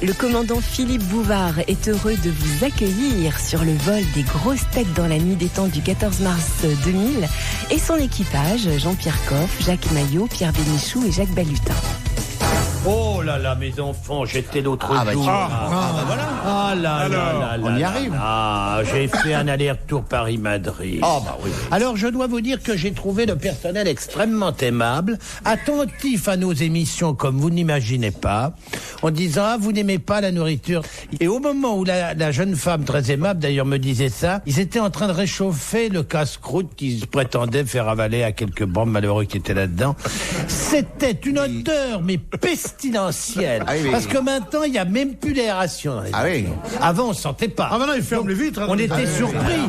Le commandant Philippe Bouvard est heureux de vous accueillir sur le vol des grosses têtes dans la nuit des temps du 14 mars 2000 et son équipage, Jean-Pierre Coff, Jacques Maillot, Pierre Bénichou et Jacques Balutin. Oh là là, mes enfants, j'étais l'autre jour. Voilà. Ah là là, on y arrive. Ah, j'ai fait un aller-retour Paris-Madrid. Oh bah oui. Alors je dois vous dire que j'ai trouvé le personnel extrêmement aimable, attentif à nos émissions comme vous n'imaginez pas, en disant ah vous n'aimez pas la nourriture. Et au moment où la jeune femme très aimable d'ailleurs me disait ça, ils étaient en train de réchauffer le casse-croûte qu'ils prétendaient faire avaler à quelques bons malheureux qui étaient là-dedans. C'était une odeur mais pestilentielle. Ah oui. Parce que maintenant il n'y a même plus d'aération. Avant on sentait pas. Ah maintenant ils ferment les vitres. On était surpris.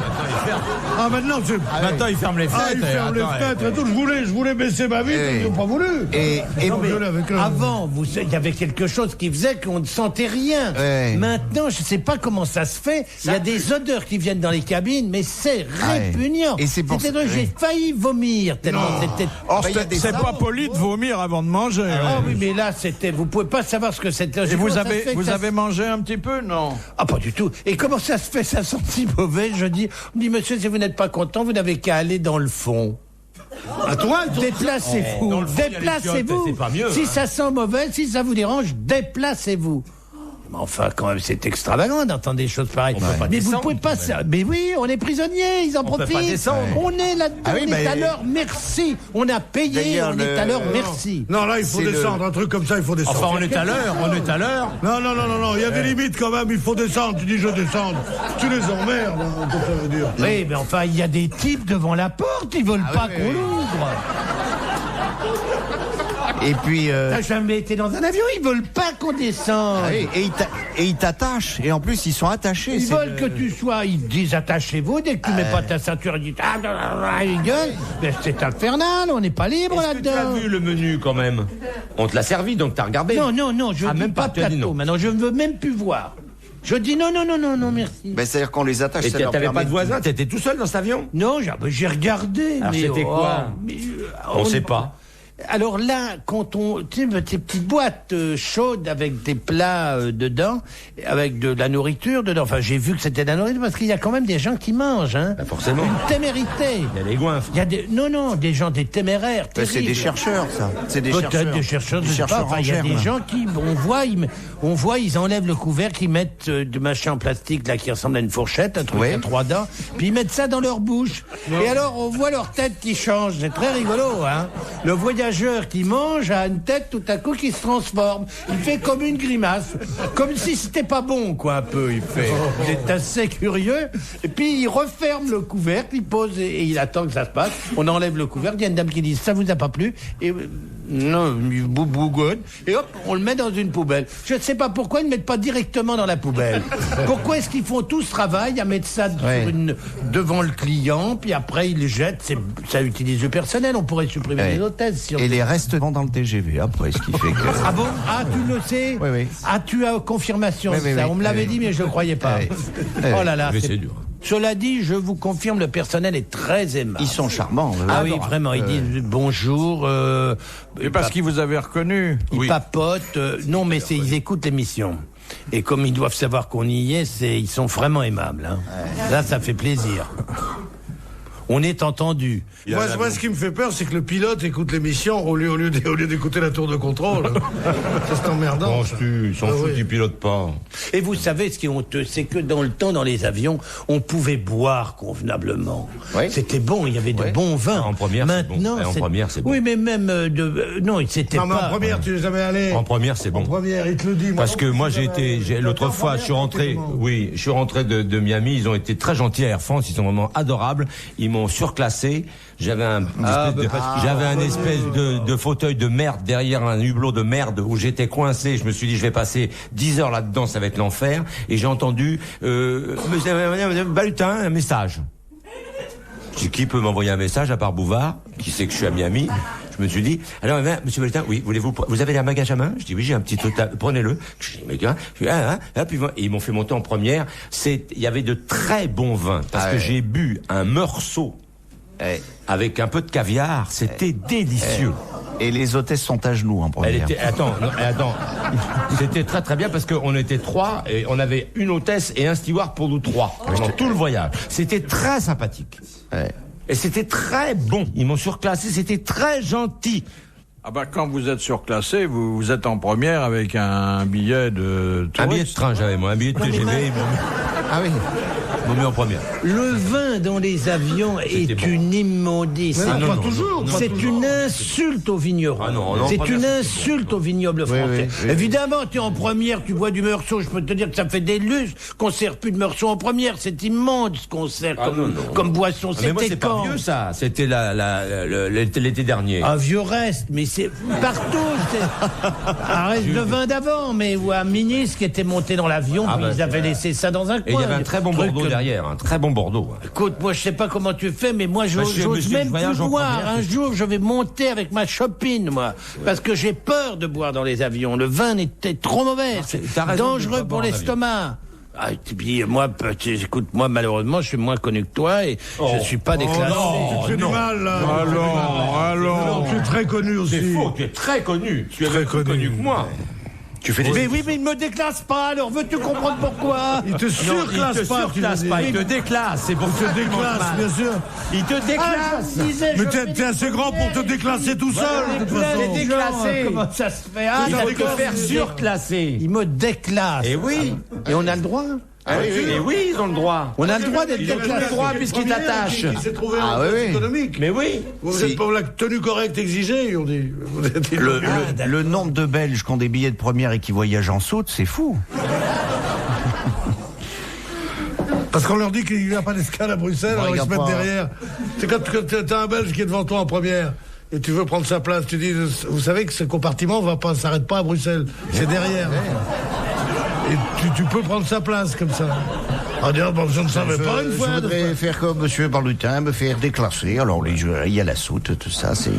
Ah maintenant Maintenant, ils ferment les fenêtres. ils ferment les fenêtres et tout. Je voulais baisser ma vitre, ils n'ont pas voulu. Non, mais avant, il y avait quelque chose qui faisait qu'on ne sentait rien. Maintenant, je ne sais pas comment ça se fait. Il y a des odeurs qui viennent dans les cabines, mais c'est répugnant. Et c'est pour ça. J'ai failli vomir tellement c'était. C'est pas poli de vomir avant de manger. Ah oui, mais là, vous pouvez pas savoir ce que c'était. Et vous avez mangé un petit peu, non? Ah, pas du tout. Et comment ça se fait, ça sent si mauvais? On me dit, monsieur, si vous n'êtes pas content, vous n'avez qu'à aller dans le fond. À toi, déplacez-vous. Déplacez-vous. Si ça sent mauvais, si ça vous dérange, déplacez-vous. Mais enfin, quand même, c'est extravagant d'entendre des choses pareilles. Mais vous pouvez pas. Mais oui, on est prisonniers, ils en profitent. Peut pas descendre. On est là-dedans, on est à l'heure, merci. On a payé, on est à l'heure, merci. Non, là, il faut descendre. Un truc comme ça, il faut descendre. Enfin, on est à l'heure. Non. Il y a des limites quand même. Il faut descendre. Tu dis je descends. Tu les emmerdes. Ça veut dire. Oui, mais enfin, il y a des types devant la porte. Ils veulent pas qu'on l'ouvre. Et puis. T'as jamais été dans un avion, ils veulent pas qu'on descende. Et ils t'attachent. Et en plus, ils sont attachés. Ils veulent que tu sois. Ils disent attachez-vous. Dès que tu mets pas ta ceinture, ils disent ils gueulent. Mais c'est infernal. On n'est pas libre là-dedans. Tu as vu le menu quand même? On te l'a servi, donc t'as regardé? Non. Je dis même pas plateau. Maintenant, je ne veux même plus voir. Je dis non, merci. Ben, c'est-à-dire qu'on les attache. Et t'avais pas de voisin? T'étais tout seul dans cet avion? Non, j'ai regardé. Alors mais c'était quoi? On sait pas. Alors là, quand tu sais, ces petites boîtes chaudes avec des plats dedans, avec de la nourriture dedans. Enfin, j'ai vu que c'était de la nourriture parce qu'il y a quand même des gens qui mangent, hein. Bah forcément. Une témérité. Il y a des goinfres. Il y a des gens, des téméraires. C'est des chercheurs, ça. C'est des Peut-être chercheurs. des chercheurs, je sais pas. Enfin, il y a des gens qui, on voit, ils enlèvent le couvercle, ils mettent de machin en plastique là qui ressemble à une fourchette, un truc à 3 dents, puis ils mettent ça dans leur bouche. Et alors, on voit leur tête qui change. C'est très rigolo, hein. Le voyageur qui mange a une tête tout à coup qui se transforme. Il fait comme une grimace, comme si c'était pas bon, quoi, un peu. Il fait. C'est assez curieux. Et puis il referme le couvercle, il pose et il attend que ça se passe. On enlève le couvercle. Il y a une dame qui dit ça vous a pas plu? Et non, bougonne. Et hop, on le met dans une poubelle. Je ne sais pas pourquoi ils ne mettent pas directement dans la poubelle. Pourquoi est-ce qu'ils font tout ce travail à mettre ça devant le client, puis après ils le jettent? Ça utilise le personnel. On pourrait supprimer les hôtesses. Et les restes vont dans le TGV après, ce qui fait que. Ah bon? Ah, tu le sais? Oui. Ah, tu as confirmation de ça. On me l'avait dit, mais je ne croyais pas. Oh là là. C'est dur. Cela dit, je vous confirme, le personnel est très aimable. Ils sont charmants. Ah oui, vraiment. Ils disent bonjour. Et parce qu'ils vous avaient reconnu. Ils papotent. Non, mais ils écoutent l'émission. Et comme ils doivent savoir qu'on y est, ils sont vraiment aimables. Hein. Là, ça fait plaisir. On est entendu. Moi, ce qui me fait peur, c'est que le pilote écoute l'émission au lieu d'écouter la tour de contrôle. Ça, c'est emmerdant. Ils s'en foutent, ils pilotent pas. Et vous savez, ce qui est honteux, c'est que dans le temps, dans les avions, on pouvait boire convenablement. C'était bon, il y avait de bons vins. En première, maintenant, c'est bon. En première, c'est bon. Oui, mais même non, c'était pas. Non, mais en première, tu n'es jamais allé. En première, c'est bon. En première, il te le dit. Parce que moi, l'autre fois, je suis rentré de Miami, ils ont été très gentils à Air France, ils sont vraiment adorables. Ils m'ont surclassé. J'avais un espèce de fauteuil de merde derrière un hublot de merde où j'étais coincé. Je me suis dit, je vais passer 10 heures là-dedans, ça va être l'enfer. Et j'ai entendu, Monsieur Balutin, un message. Je dis, qui peut m'envoyer un message à part Bouvard, qui sait que je suis à Miami? Je me suis dit, alors, monsieur Balutin, oui, vous avez un bagage à main? Je dis, oui, j'ai un petit total, prenez-le. Je dis, mais gars, puis ils m'ont fait monter en première. Il y avait de très bons vins, parce que j'ai bu un meursault avec un peu de caviar, c'était délicieux. Et les hôtesses sont à genoux en première. Attends. C'était très très bien parce qu'on était 3 et on avait une hôtesse et un steward pour nous 3 pendant tout le voyage. C'était très sympathique. Ouais. Et c'était très bon. Ils m'ont surclassé, c'était très gentil. Ah bah quand vous êtes surclassé, vous êtes en première avec un billet de touriste. Un billet de train, j'avais moi, un billet de TGV. Ah oui. Ils m'ont mis en première. Le vin dans les avions est bon. une immondice. Non, pas toujours. C'est une insulte aux vignerons. Ah non, c'est première, une c'est insulte aux vignobles français. oui. Évidemment, tu es en première, tu bois du meursault. Je peux te dire que ça fait des lustres qu'on sert plus de meursault en première. C'est immonde ce qu'on sert comme boisson. Mais moi, C'était c'est pas vieux, ça. C'était l'été dernier. Un vieux reste, mais c'est partout. Un reste de vin d'avant, mais ou un ministre qui était monté dans l'avion, puis ils avaient laissé ça dans un coin. Et il y avait un très bon Bordeaux derrière, un très bon Bordeaux. Écoute, moi je sais pas comment tu fais, mais moi j'ose même plus boire. Un jour, je vais monter avec ma chopine, moi, parce que j'ai peur de boire dans les avions. Le vin était trop mauvais, c'est dangereux pour l'estomac. Ah, et puis moi, écoute, moi malheureusement, je suis moins connu que toi et je suis pas déclassé. Tu fais du mal, là. Allons. Tu es très connu aussi. C'est faux, tu es très connu. Tu es Très plus connu que moi. Tu fais des... Mais oui, mais il me déclasse pas. Alors veux-tu comprendre pourquoi? Il te surclasse pas, tu veux dire. il te déclasse. C'est pour Il te déclasse, bien sûr. Il te déclasse. Mais t'es assez grand pour te déclasser tout seul, de toute façon. Déclassé. Comment ça se fait? Il va te faire surclasser. Il me déclasse. Et oui. Et on a le droit? Et oui, ils ont le droit. On a le droit d'être Ils ont déclassé. le droit puisqu'ils t'attachent. Il s'est trouvé Ah, un oui, poste oui. économique. Mais oui. Vous n'êtes pas la tenue correcte exigée, on dit. Vous êtes Le nombre de Belges qui ont des billets de première et qui voyagent en soute, c'est fou. Parce qu'on leur dit qu'il n'y a pas d'escale à Bruxelles, alors ils se mettent derrière. C'est quand t'as un Belge qui est devant toi en première et tu veux prendre sa place, tu dis, vous savez que ce compartiment s'arrête pas à Bruxelles, c'est derrière. Et tu peux prendre sa place comme ça. Ah, dire, bon, je ne savais pas une fois. Je voudrais faire comme M. Barlutin, me faire déclasser. Alors, il y a la soute, tout ça, c'est...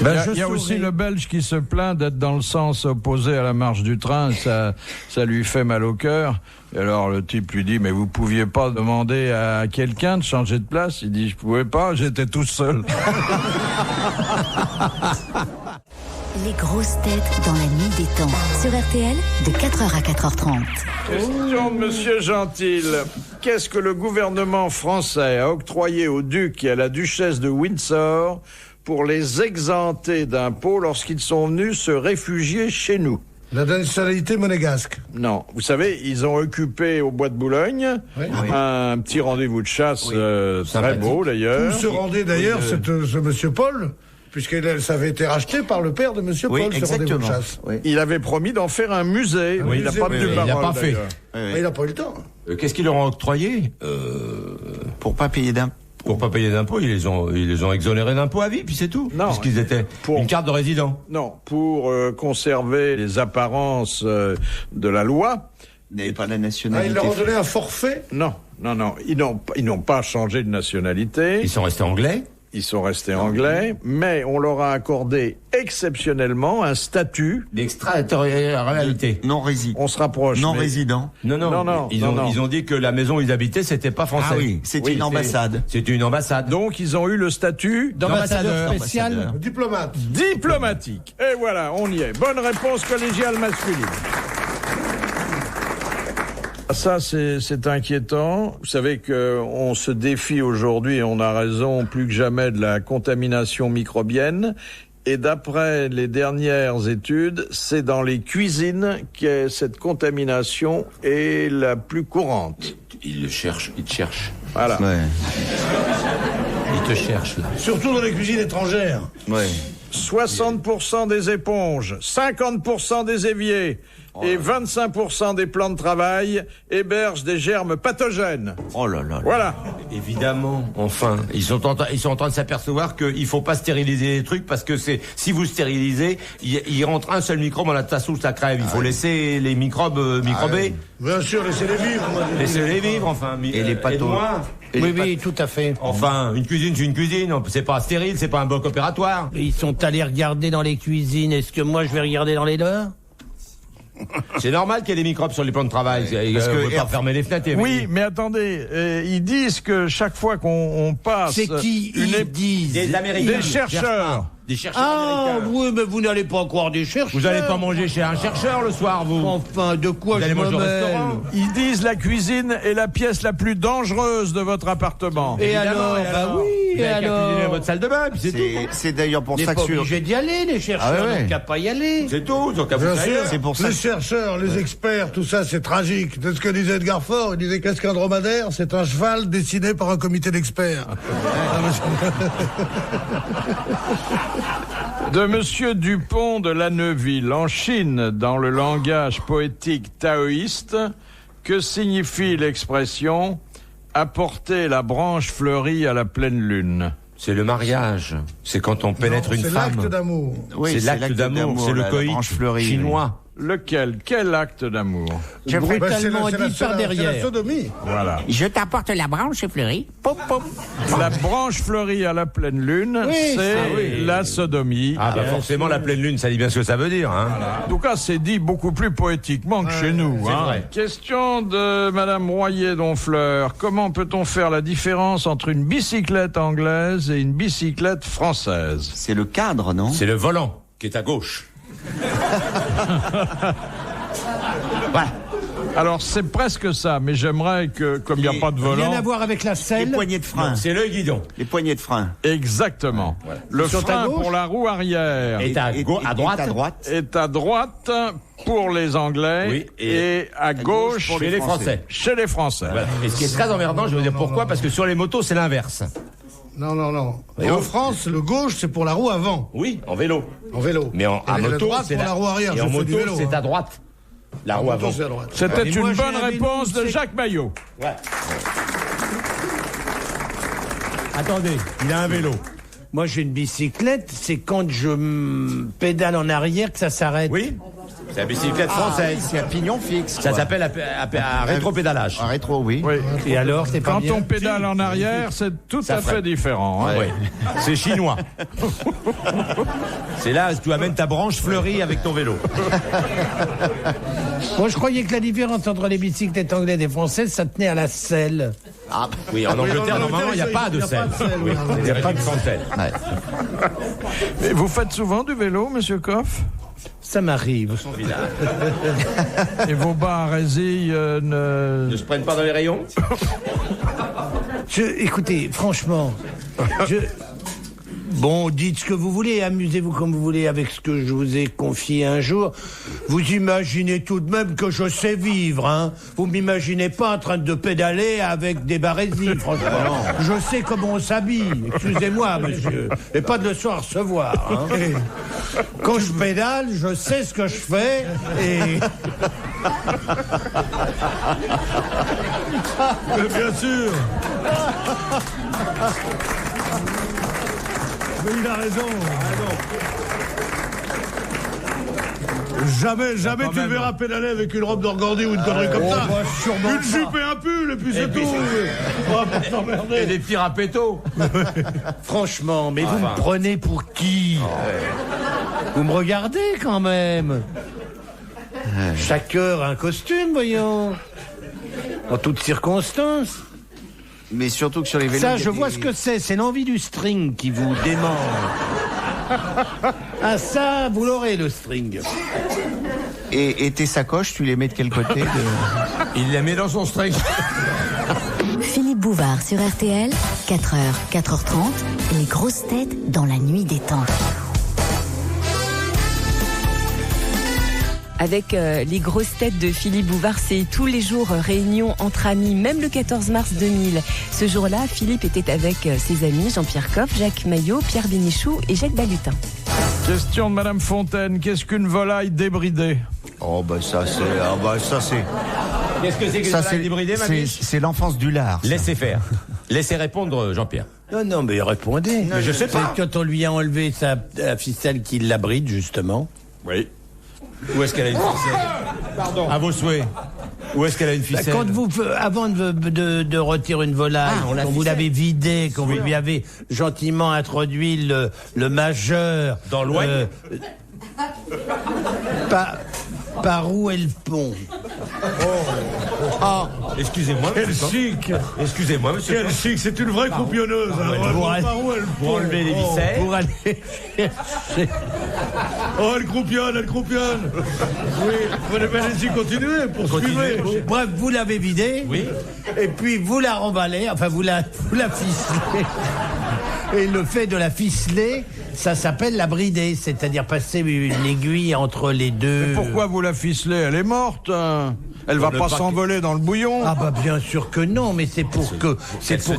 Il y a aussi le Belge qui se plaint d'être dans le sens opposé à la marche du train. Ça lui fait mal au cœur. Et alors le type lui dit, mais vous pouviez pas demander à quelqu'un de changer de place? Il dit, je pouvais pas, j'étais tout seul. Les grosses têtes dans la nuit des temps. Sur RTL, de 4h à 4h30. Question de Monsieur Gentil. Qu'est-ce que le gouvernement français a octroyé au duc et à la duchesse de Windsor pour les exempter d'impôts lorsqu'ils sont venus se réfugier chez nous? La nationalité monégasque. Non. Vous savez, ils ont occupé au Bois de Boulogne un petit rendez-vous de chasse très beau d'ailleurs. Où se rendait d'ailleurs ce monsieur Paul, puisque ça avait été racheté par le père de monsieur Paul, ce rendez-vous de chasse. Oui. Il avait promis d'en faire un musée. Il n'a pas tenu il n'a parole, pas fait. d'ailleurs. Mais il n'a pas eu le temps. Qu'est-ce qu'ils leur ont octroyé Pour pas payer d'impôts. Pour pas payer d'impôts, ils les ont exonérés d'impôts à vie, puis c'est tout. Non. Puisqu'ils étaient une carte de résident. Non, pour conserver les apparences de la loi. Ils n'avaient pas la Ah, nationalité. il leur a donné un forfait. Non. Ils n'ont pas changé de nationalité. Ils sont restés anglais. Ils sont restés anglais, mais on leur a accordé exceptionnellement un statut. D'extraterritorialité. Non résident. On se rapproche. Non mais- résident. Non. Ils ont dit que la maison où ils habitaient, c'était pas français. Ah oui, c'était une ambassade. C'était une ambassade. Donc ils ont eu le statut D'ambassadeur spécial. Diplomate. diplomatique. Et voilà, on y est. Bonne réponse collégiale masculine. Ça, c'est inquiétant. Vous savez qu'on se défie aujourd'hui, et on a raison, plus que jamais, de la contamination microbienne. Et d'après les dernières études, c'est dans les cuisines que cette contamination est la plus courante. Ils te cherchent. Voilà. Ouais. Ils te cherchent, là. Surtout dans les cuisines étrangères. Ouais. 60% des éponges, 50% des éviers et 25% des plans de travail hébergent des germes pathogènes. Oh là là. Voilà. Évidemment, enfin, ils sont en train de s'apercevoir qu'il faut pas stériliser les trucs parce que si vous stérilisez, il rentre un seul microbe dans la tasse où ça crève. Il faut laisser les microbes microbés. Bien sûr, laissez-les vivre. Laissez-les vivre, enfin. Et les pathos. Oui, tout à fait. Enfin, une cuisine, c'est une cuisine. C'est pas stérile, c'est pas un bloc opératoire. Ils sont allés regarder dans les cuisines. Est-ce que moi je vais regarder dans les leurs? C'est normal qu'il y ait des microbes sur les plans de travail. Parce que pas fermer les fenêtres. Oui, mais attendez, ils disent que chaque fois qu'on passe... C'est qui une ils disent? Des Américains. Des chercheurs. Des chercheurs américains. Oui, mais vous n'allez pas croire des chercheurs. Vous n'allez pas manger chez un chercheur le soir, vous. Enfin, de quoi Vous je allez manger au me restaurant. mêle? Ils disent la cuisine est la pièce la plus dangereuse de votre appartement. Et Évidemment, alors, bah oui, vous et avez qu'à cuisiner alors. votre salle de bain, puis c'est tout. C'est d'ailleurs pour On n'est ça pas que sur... obligé d'y aller, les chercheurs, Ah ouais. donc qu'à pas y aller. C'est tout, donc à vous Bien faire sûr, ailleurs. c'est pour ça les que- chercheurs, les experts, tout ça, c'est tragique. C'est ce que disait Edgar Faure. Il disait qu'est-ce qu'un dromadaire? C'est un cheval dessiné par un comité d'experts. De Monsieur Dupont de la Neuville, en Chine, dans le langage poétique taoïste, que signifie l'expression « apporter la branche fleurie à la pleine lune » ? C'est le mariage. C'est quand on pénètre une C'est femme. l'acte d'amour. Oui, c'est l'acte d'amour. C'est le la coït branche fleurie, chinois. Lequel ? Quel acte d'amour ? Brutalement dit par C'est la derrière. sodomie. Voilà. Je t'apporte la branche fleurie. Pop, pop. La branche fleurie à la pleine lune, Oui, c'est la sodomie. Ah bah forcément, la pleine lune, ça dit bien ce que ça veut dire. Hein. En tout cas, c'est dit beaucoup plus poétiquement que chez nous. c'est vrai. Question de Madame Royer-Donfleur. Comment peut-on faire la différence entre une bicyclette anglaise et une bicyclette française ? C'est le cadre, non? C'est le volant qui est à gauche. Alors, c'est presque ça, mais j'aimerais que, comme il n'y a pas de Rien volant... à voir avec la Les selle. poignées de frein. C'est le guidon. Les poignées de frein. Exactement. Le Ils sont à frein gauche pour la roue arrière Et à droite. À droite. est à droite pour les Anglais Oui, et à gauche pour Chez les Français. chez les Français. Voilà. Et ce qui est très emmerdant, je vais vous dire pourquoi, parce que sur les motos, c'est l'inverse. Non, non, non. Et En oh. France, le gauche, c'est pour la roue avant, Oui, en vélo. en vélo. Mais à Et le moto, droite c'est pour la roue arrière. Et Je en fais moto, du vélo, c'est hein. à droite. La En roue moto, avant. c'est à droite. C'était Et moi, une j'ai bonne un vélo, réponse de c'est- Jacques Maillot. Ouais. Attendez, il a un vélo. Moi, j'ai une bicyclette, c'est quand je pédale en arrière que ça s'arrête. Oui. C'est la bicyclette française. C'est un pignon fixe. Ça quoi. s'appelle un rétropédalage. Un rétro, oui. Oui. Et alors, c'est pas Quand bien. on pédale en arrière, c'est tout Ça à fait freine. différent. hein. Oui. C'est chinois. C'est là où tu amènes ta branche fleurie avec ton vélo. Moi, je croyais que la différence entre les bicyclettes anglaises et françaises, ça tenait à la selle. Oui, en Angleterre, normalement, il n'y a pas de selle. Oui, il n'y a pas de selle. Et vous faites souvent du vélo, Monsieur Coff ? Ça m'arrive. Et vos bas à résille ne... Ne se prennent pas dans les rayons. Écoutez, franchement, bon, dites ce que vous voulez, amusez-vous comme vous voulez avec ce que je vous ai confié un jour. Vous imaginez tout de même que je sais vivre, hein. Vous m'imaginez pas en train de pédaler avec des barésies, franchement. Je sais comment on s'habille, excusez-moi, monsieur. Et pas de leçon à recevoir, hein. Quand je pédale, je sais ce que je fais et... Bien sûr. Mais il a raison. Jamais tu le verras pédaler avec une robe d'organdi ou une connerie comme ça. Une jupe et un pull, et puis c'est tout. On va pas s'emmerder. Et des petits râpétos. Franchement, mais vous me prenez pour qui? Vous me regardez quand même. Chaque heure un costume, voyons. En toutes circonstances. Mais surtout que sur les vélos. Ça, il y a je des- vois ce que c'est l'envie du string qui vous démange. Ah ça, vous l'aurez le string. Et tes sacoches, tu les mets de quel côté Il la met dans son string. Philippe Bouvard sur RTL, 4h, 4h30, les grosses têtes dans la nuit des temps. Avec les grosses têtes de Philippe Bouvard, c'est tous les jours réunion entre amis, même le 14 mars 2000. Ce jour-là, Philippe était avec ses amis Jean-Pierre Coff, Jacques Maillot, Pierre Bénichou et Jacques Balutin. Question de Madame Fontaine. Qu'est-ce qu'une volaille débridée ? Oh bah ça c'est. Qu'est-ce que c'est que Ça ça c'est débridé, ma biche? c'est l'enfance du lard. ça. Laissez faire. Laissez répondre, Jean-Pierre. Non, mais répondez. Mais je sais pas. C'est quand on lui a enlevé la ficelle qui l'abrite, justement. Oui. Où est-ce qu'elle a une ficelle? Pardon. À vos souhaits. Où est-ce qu'elle a une ficelle? Quand vous, avant de retirer une volaille, quand vous l'avez vidée, quand vous lui avez gentiment introduit le majeur... Dans l'oigne par où est le pont? Ah, excusez-moi. Quel chic. Excusez-moi, monsieur. Quel chic, c'est une vraie croupionneuse. Pour enlever les ficelles. Pour aller... Oh, elle croupionne. Oui, allez-y, continuez, poursuivez. Bref, vous l'avez vidée. Oui. Et puis vous la remballez, enfin vous la ficelez. Et le fait de la ficeler, ça s'appelle la brider, c'est-à-dire passer une aiguille entre les deux. Mais pourquoi vous la ficelez? Elle est morte. Elle va pas s'envoler dans le bouillon. Ah bah bien sûr que non, mais c'est pour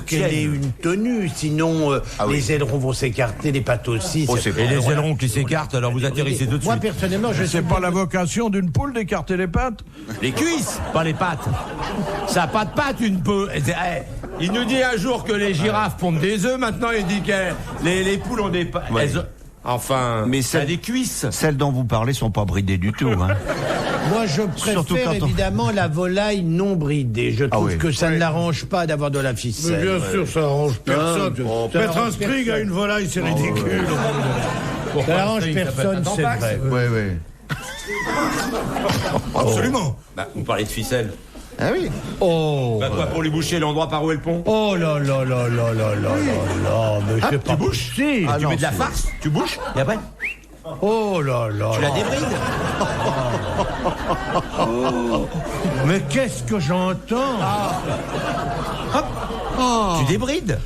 qu'elle ait une tenue, sinon les ailerons vont s'écarter, les pattes aussi. Et les ailerons qui s'écartent, alors vous atterrissez tout de suite. Moi personnellement, je sais C'est pas la vocation d'une poule d'écarter les pattes? Les cuisses, pas les pattes. Ça n'a pas de pattes, une peau. Il nous dit un jour que les girafes pondent des œufs, maintenant il dit que les poules ont des pattes. Ouais. Enfin, mais ça a des cuisses. Celles dont vous parlez sont pas bridées du tout. Hein. Moi, je préfère évidemment la volaille non bridée. Je trouve que ça ne l'arrange pas d'avoir de la ficelle. Mais bien sûr, ça arrange personne. Mettre un sprig à une volaille, c'est ridicule. Ça n'arrange personne, c'est vrai. Oui. Absolument. Bah, vous parlez de ficelle. Ah oui. Oh. Bah quoi, pour lui boucher l'endroit par où est le pont? Oh là là là là là là là. Mais c'est pas possible. Tu mets de la farce, tu bouches, et après Oh là là. tu la débrides. Mais qu'est-ce que j'entends? Tu débrides.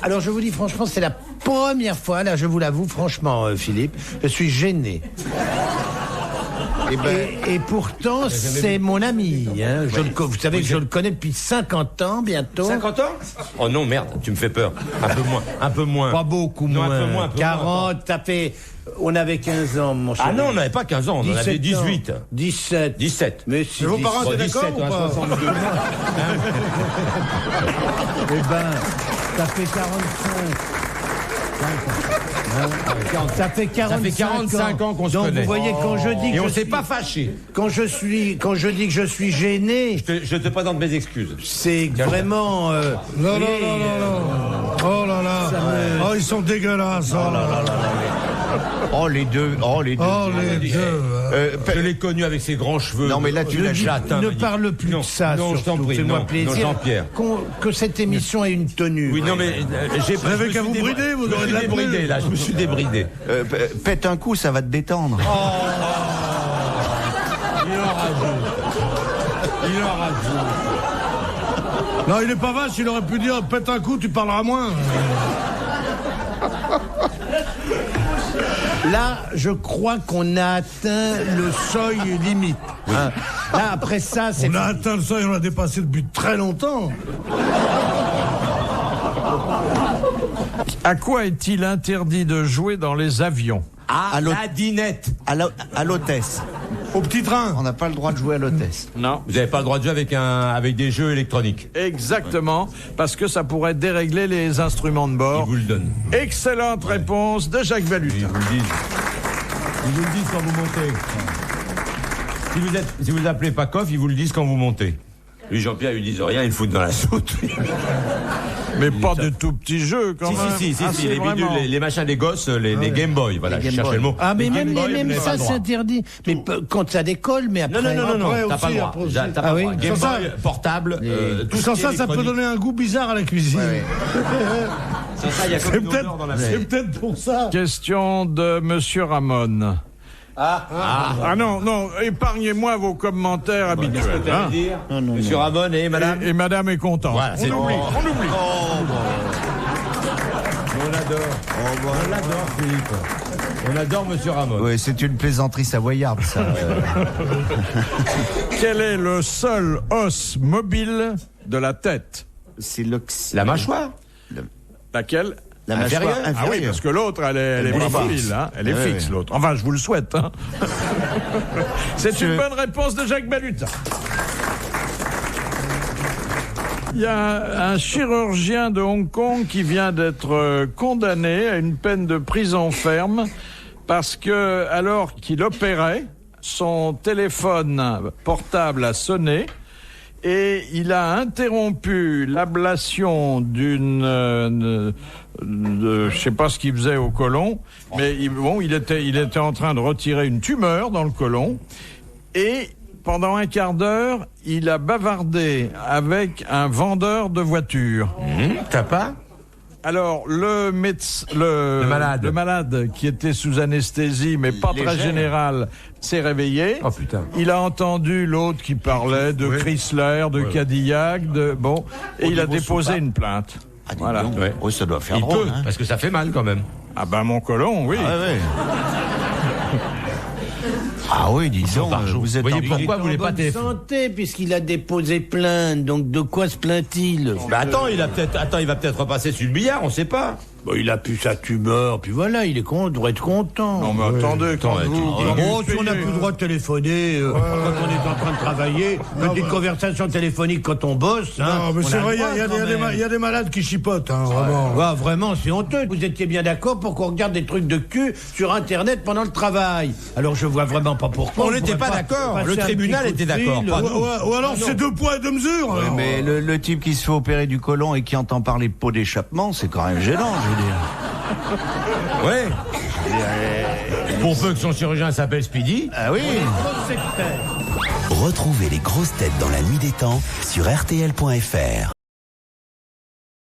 Alors je vous dis franchement, c'est la première fois, là je vous l'avoue franchement Philippe, je suis gêné. Et pourtant, c'est mon ami. Hein. Vous savez que je le connais depuis 50 ans, bientôt. 50 ans? Oh non, merde, tu me fais peur. Un peu moins. Pas beaucoup non, moins. Un peu moins. 40, ça fait... On avait 15 ans, mon cher. Ah non, on n'avait pas 15 ans, on en avait 18. 17. 17. Mais si vos parents étaient d'accord ou pas? 62. Eh ben, ça fait 45. Ça fait 45 ans qu'on se connaît. Donc vous voyez, quand je dis que et on s'est pas fâché. Quand je dis que je suis gêné, je te présente mes excuses. C'est vraiment. Non. Oh là là. Oh, ils sont dégueulasses. Oh là là. Oh les deux. Je l'ai connu avec ses grands cheveux. Non mais là tu l'as châtain. Ne parle plus de ça. Non, je t'en prie. Fais-moi plaisir. Non, Jean-Pierre. Que cette émission ait une tenue. Oui, non mais vous avez qu'à vous brider, vous aurez de la débridé là. Je me suis débridé. Pète un coup, ça va te détendre. Il en rajoute. Non, il est pas vache, il aurait pu dire pète un coup, tu parleras moins. Là, je crois qu'on a atteint le seuil limite. Hein. Là, après ça, c'est... On a atteint le seuil, on l'a dépassé depuis très longtemps. À quoi est-il interdit de jouer dans les avions? À la dinette. À l'hôtesse. Au petit train. On n'a pas le droit de jouer à l'hôtesse. Non. Vous n'avez pas le droit de jouer avec des jeux électroniques. Exactement, parce que ça pourrait dérégler les instruments de bord. Ils vous le donnent. Excellente réponse de Jacques Balutin. Ils vous le disent. Ils vous le disent quand vous montez. Si vous appelez Pacoff, ils vous le disent quand vous montez. Lui, Jean-Pierre, ils lui disent rien, ils le foutent dans la soute. Mais pas de tout petits jeux, quand même. Si, les bidules, les machins des gosses, les Game Boy, voilà, je cherchais le mot. Ah, mais même ça, c'est c'est interdit. Mais quand ça décolle, mais après... Non, t'as pas le droit. T'as pas le droit. Game Boy, portable, tout Sans ça peut donner un goût bizarre à la cuisine. Sans ça, il y a comme une odeur dans la C'est peut-être pour ça. Question de Monsieur Ramon. Non, épargnez-moi vos commentaires habituels. Hein. Monsieur Ramon et madame. Et madame est contente. Voilà, on oublie. On l'adore, Philippe. On adore Monsieur Ramon. Oui, c'est une plaisanterie savoyarde, ça. Quel est le seul os mobile de la tête? C'est la mâchoire. Laquelle? La mâchoire inférieure. Ah oui, parce que l'autre, elle est pas mobile. Hein. Elle est fixe, l'autre. Enfin, je vous le souhaite. Hein. C'est une bonne réponse de Jacques Balutin. Il y a un chirurgien de Hong Kong qui vient d'être condamné à une peine de prison ferme parce que, alors qu'il opérait, son téléphone portable a sonné et il a interrompu l'ablation je sais pas ce qu'il faisait au côlon, mais il était en train de retirer une tumeur dans le côlon et pendant un quart d'heure, il a bavardé avec un vendeur de voitures. T'as pas? Alors, le malade qui était sous anesthésie, mais pas très générale, s'est réveillé. Oh putain. Il a entendu l'autre qui parlait de Chrysler, de Cadillac, et il a déposé une plainte. Ah, voilà. Oui, ça doit faire Il drôle. peut, parce que ça fait mal quand même. Ah ben mon colon, oui. Ah oui, disons, vous êtes voyez en... pourquoi vous voulez pas téléphoner santé, puisqu'il a déposé plainte. Donc de quoi se plaint-il? Mais attends, il va peut-être repasser sur le billard, on sait pas. Bah, il a pu sa tumeur, puis voilà, il devrait être content. Non mais attendez, si on n'a plus le droit de téléphoner quand on est en train de travailler, une conversation téléphonique quand on bosse. Non, mais c'est vrai, il y a des malades qui chipotent, vraiment. Ouais, vraiment, c'est honteux. Vous étiez bien d'accord pour qu'on regarde des trucs de cul sur Internet pendant le travail. Alors je vois vraiment pas pourquoi. On n'était pas d'accord. Le tribunal était d'accord. Ou alors c'est 2 poids et 2 mesures. Ouais, mais le type qui se fait opérer du côlon et qui entend parler de pot d'échappement, c'est quand même gênant, je veux dire. Ouais. Pour peu que son chirurgien s'appelle Speedy. Ah oui. Retrouvez les grosses têtes dans la nuit des temps sur RTL.fr.